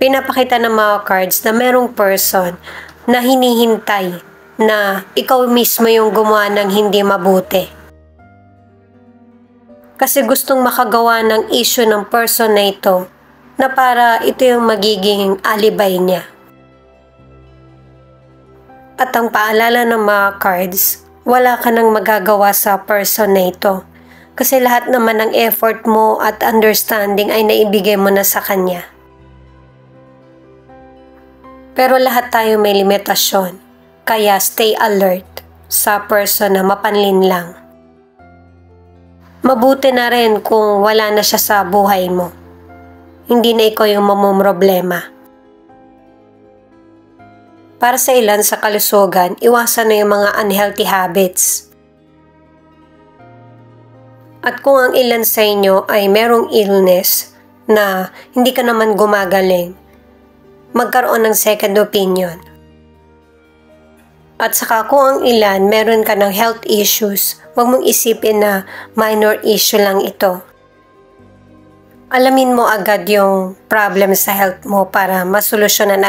pinapakita ng mga cards na merong person na hinihintay na ikaw mismo yung gumawa ng hindi mabuti. Kasi gustong makagawa ng issue ng person na ito na para ito yung magiging alibay niya. At ang paalala ng mga cards, wala ka nang magagawa sa person na ito. Kasi lahat naman ng effort mo at understanding ay naibigay mo na sa kanya. Pero lahat tayo may limitasyon, kaya stay alert sa person na mapanlin lang. Mabuti na rin kung wala na siya sa buhay mo. Hindi na ikaw yung mamumroblema. Para sa ilan sa kalusugan, iwasan na yung mga unhealthy habits. At kung ang ilan sa inyo ay merong illness na hindi ka naman gumagaling, magkaroon ng second opinion. At saka kung ang ilan meron ka ng health issues, huwag mong isipin na minor issue lang ito. Alamin mo agad yung problem sa health mo para masolusyonan